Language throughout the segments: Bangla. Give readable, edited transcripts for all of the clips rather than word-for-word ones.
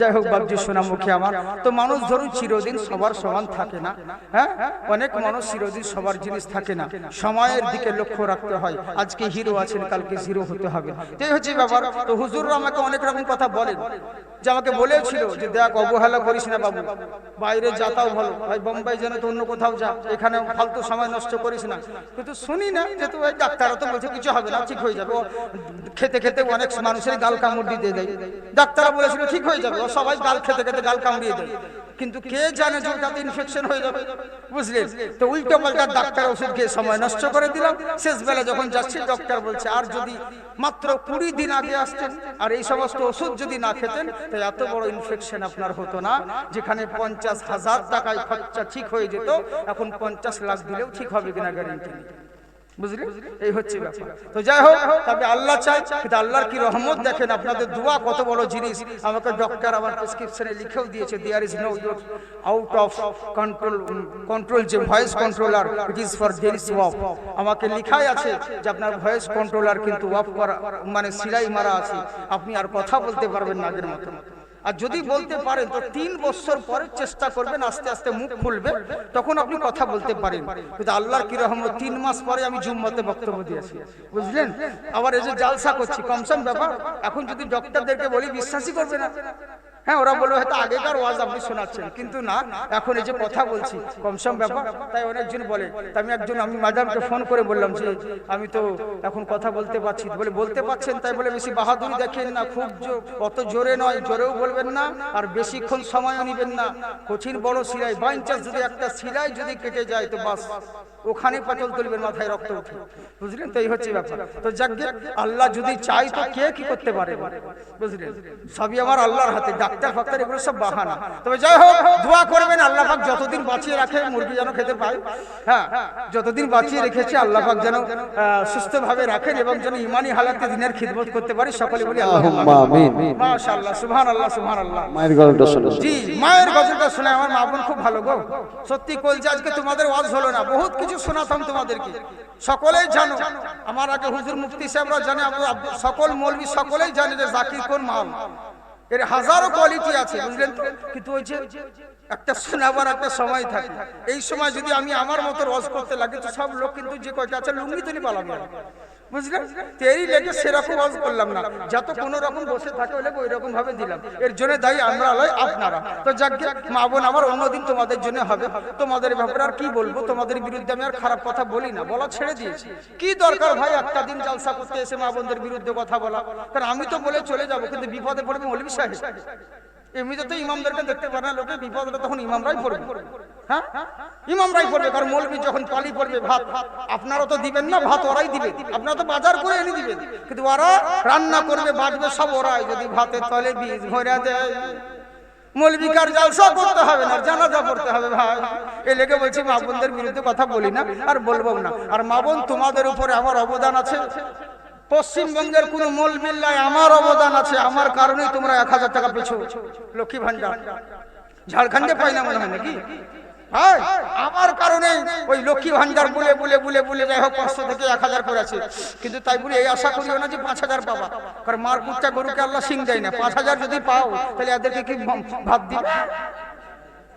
যাই হোক বাবজি সোনামুখী আমার, তো মানুষ ধরুন চিরদিন সবার সমান থাকে না, হ্যাঁ, অনেক মানুষ চিরদিন সবার জিনিস থাকে না, সময়ের দিকে লক্ষ্য রাখতে হয়। আজকে হিরো আছেন, কালকে জিরো হতে হবে, এই হচ্ছে ব্যাপার। তো হুজুররা আমাকে অনেক রকম কথা বলেন, যে আমাকে বলেছিল যে দেখ অবহেলা করিস না বাবু, বাইরে যাতাও ভালো, ভাই বোম্বাই যেন তো অন্য কোথাও যা, এখানে ফালতু সময় নষ্ট করিস না। কিন্তু শুনি না, যেহেতু ওই ডাক্তাররা তো বলছে কিছু হবে না, ঠিক হয়ে যাবে, ও খেতে খেতে অনেক মানুষের গাল কামড় দিয়ে দেয়, ডাক্তাররা বলেছিল ঠিক হয়ে যাবে, ও সবাই গাল খেতে খেতে গাল কামড়িয়ে দেয়, কিন্তু কে জানে যে ওটাতে ইনফেকশন হয়ে যাবে, বুঝলেন? তো উল্টো পাল্টা ডাক্তার ওষুধ খেয়ে সময় নষ্ট করে দিলাম। শেষ বেলা যখন যাচ্ছি ডক্টর বলছে আর যদি মাত্র 20 দিন আগে আসতেন আর এই সমস্ত ওষুধ যদি না খেতেন তো এত বড় ইনফেকশন আপনার হতো না, যেখানে 50,000 টাকায় খরচা ঠিক হয়ে যেত, এখন 50 লাখ দিলেও ঠিক হবে কিনা গ্যারান্টি নেই, বুঝলেন? এই হচ্ছে ব্যাপার। তো যাই হোক, তবে আল্লাহ চাই, কিন্তু আল্লাহর কি রহমত দেখেন, আপনাদের দোয়া কত বড় জিনিস। আমাকে ডক্টর আমার প্রেসক্রিপশনে লিখেও দিয়েছে, there is no out of control, যে voice controller, it is for delis of. আমাকে লেখাই আছে যে আপনার ভয়েস কন্ট্রোলার কিন্তু অফ করা, মানে সিলাই মারা আছে, আপনি আর কথা বলতে পারবেন না আগের মতো। আর যদি বলতে পারেন তো 3 বছর পরে চেষ্টা করবেন, আস্তে আস্তে মুখ খুলবে, তখন আপনি কথা বলতে পারেন। কিন্তু আল্লাহর কি রহমত 3 মাস পরে আমি জুম্মাতে বক্তব্য দিয়েছি, বুঝলেন? আবার এই যে জালসা করছি, কমসম ব্যাপার। এখন যদি ডক্টরদেরকে বলি বিশ্বাসই করবে না, হ্যাঁ, ওরা বলবে হয়তো আগেকার ওয়াজ আপনি শোনাচ্ছেন, কিন্তু না, এখন এই যে কথা বলছি কমসম ব্যাপার। তাই অনেকজন বলে, আমি ম্যাডামকে ফোন করে বললাম যে আমি তো এখন কথা বলতে পারছি, বলে বলতে পারছেন, তাই বলে বেশি বাহাদুরি দেখেন না, খুব অত জোরে নয়, জোরেও বলবেন না আর বেশিক্ষণ সময়ও নেবেন না। কঠিন বড় সিলাই, বাই চান্স যদি একটা সিলাই যদি কেটে যায় তো বাস ওখানে পাটল তুলবেন, মাথায় রক্ত উঠে, বুঝলেন? তো এই হচ্ছে ব্যাপার। তো যাকে আল্লাহ যদি চাই তো কে কি করতে পারে, বুঝলেন? সবই আমার আল্লাহর হাতে, ডাক্তার ফাক্তার এগুলো সব বাহানা। তবে যাই হোক, দোয়া করবেন আল্লাহ পাক যতদিন বাঁচিয়ে রাখে মুরগি যেন খেতে পায়, হ্যাঁ, যতদিন বাঁচিয়ে রেখেছে আল্লাহ পাক যেন সুস্থভাবে রাখেন এবং যেন ইমানি হালাতে দিনের খিদমত করতে পারি। সকলে বলি আল্লাহুম্মা আমিন। মাশাআল্লাহ, সুবহানাল্লাহ, সুবহানাল্লাহ। মায়ের গজলটা শুনো। জি, মায়ের গজলটা শুনে আমার মা বোন খুব ভালো গো, সত্যি কলজা। আজকে তোমাদের ওয়াজ হলো না, বহুত কিছু শোনাতাম তোমাদেরকে, সকলেই জানো। আমার আগে হুজুর মুফতি সাহেবরা জানে, সকল মৌলবি সকলেই জানে যে জাকির কোন মাল, এর হাজারো কোয়ালিটি আছে, বুঝলেন তো? কিন্তু ওই যে একটা শোনাবার একটা সময় থাকে, এই সময় যদি আমি আমার মতো ওয়াজ করতে লাগে তো সব লোক কিন্তু যে কয়টা আছে লুঙ্গি তুলি পালাবে, বুঝলেন? তেরি লেগে সেরকম ওয়াজ করলাম না, যত কোনো রকম বসে থাকে ওই ওই রকম ভাবে দিলাম। এর জন্য দায়ী আমরা লয় আপনারা। তো যাকে মা বোন আমার অন্যদিন তোমাদের জন্য হবে, তোমাদের ব্যাপারে আর কি বলবো, তোমাদের বিরুদ্ধে আমি আর খারাপ কথা বলি না, বলা ছেড়ে দিয়েছি। কি দরকার ভাই একটা দিন জালসা করতে এসে মা বোনদের বিরুদ্ধে কথা বলা? কারণ আমি তো বলে চলে যাবো, কিন্তু বিপদে পড়বে মৌলভী সাহেব। এমনিতে তো ইমামদেরকে দেখতে পারে না লোকে, বিপদ হলে তখন ইমামরাই পড়বে, হ্যাঁ, ইমামরাই পড়বে। কারণ মৌলভী যখন পালি পড়বে ভাত আপনারা তো দিবেন না, ভাত ওরাই দিবে, আপনারা তো বাজার করে এনে দিবেন, কিন্তু ওরা রান্না করবে, বাটবে সব ওরাই। যদি ভাতের তলে বীজ ভরে দেয় মৌলভীকার জালসা করতে হবে না, জানাজা পড়তে হবে ভাই। এই লেগে বলছি মা বোনদের বিরুদ্ধে কথা বলি না আর বলবো না। আর মা বোন তোমাদের উপরে আমার অবদান আছে, পশ্চিমবঙ্গের কোন মৌলবিল্লায় আমার অবদান আছে, আমার কারণেই তোমরা 1000 টাকা পেছো লক্ষ্মী ভান্ডার। ঝাড়খণ্ডে পাই না মনে হয় নাকি? আমার কারণে ওই লক্ষ্মী ভান্ডার বলে বলে বলে বলে যাই হোক 500 থেকে 1000 করেছে। কিন্তু তাই বলে এই আশা করিও না যে 5000 পাবা, কারণ মার কুত্তা গরুকে আল্লাহ সিং দেয় না। 5000 যদি পাও তাহলে এদেরকে কি ভাত দিবে?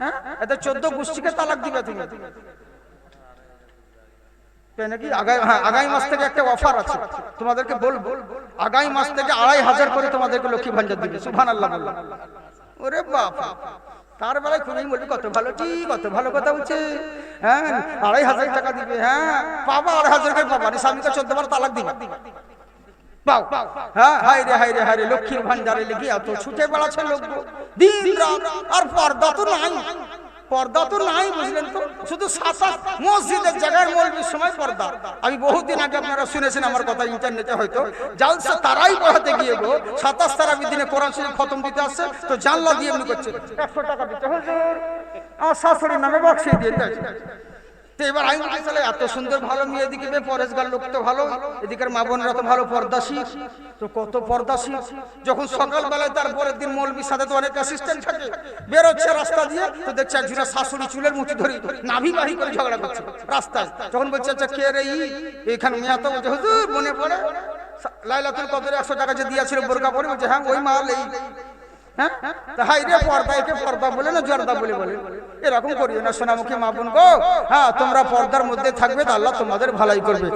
হ্যাঁ, এদের 14 গোষ্ঠীকে তালাক দিবে তুমি নাকি? আগামী মাস থেকে একটা অফার আছে, তোমাদেরকে বলবো, আগামী মাস থেকে 2500 করে তোমাদেরকে লক্ষ্মী ভান্ডার দিবে। সুবহানাল্লাহ বললাম। ওরে বাবা, তার বেলায় খুবই বলবি কত ভালো, ঠিক কত ভালো কথা বলছে। হ্যাঁ, 2500 টাকা দিবে, হ্যাঁ পাবা, 2500 টাকা পাবা, স্বামীকে 14 বার তালাক দিবা পাও। হ্যাঁ, হায় রে হায় রে হায় রে, লক্ষ্মীর ভান্ডারে লেগে এত ছুটে বেড়াচ্ছে লোক দিন রাত, আর পর্দা তো নাই, পর্দা তো নাই, বুঝলেন তো? শুধু 7 মসজিদের জায়গায় মৌলবীর সময় পর্দা। আমি বহুদিন আগে, আপনারা শুনেছেন আমার কথা ইন্টারনেটে হয়তো, জালসা তারাই পড়াতে গিয়ে গো 27 তারাবির দিনে কোরআন শরীফ খতম দিতে আসছে, তো জানলা দিয়ে এমনি করছে 100 টাকা দিতে, হুজুর আমার শাশুড়ির নামে বক্সিয়ে দিয়ে দেয়। তো এবার আমি বলি তাহলে এত সুন্দর ভালো মেয়ে, এদিকে পরেশগার লোক তো ভালো, এদিকের মা বোনেরা তো ভালো পর্দাশীল, তো কত পর্দাশীল। যখন সকালবেলায় তার পরের দিন মৌলবীর সাথে তো অনেক অ্যাসিস্ট্যান্ট থাকে, বেরোচ্ছে রাস্তা দিয়ে, তো দেখছে একজনের শাশুড়ি চুলের মুঠি ধরে নাভি বাহি করে ঝগড়া করছে রাস্তায়। তখন বলছে আচ্ছা কে রে এইখানে মেয়ে? তো বলছে হুজুর মনে পড়ে লাইলাতুল কদরে 100 টাকা যে দিয়েছিল বোরকা পরে, বলছে হ্যাঁ ওই মাল। এই হ্যাঁ, তা হাই রে পর্দা, একে পর্দা বলে না জর্দা বলে বলে, এরকম করিও না সোনামুখী মা বোন গো। হ্যাঁ, তোমরা পর্দার মধ্যে থাকবে, তো আল্লাহ তোমাদের ভালাই করবে।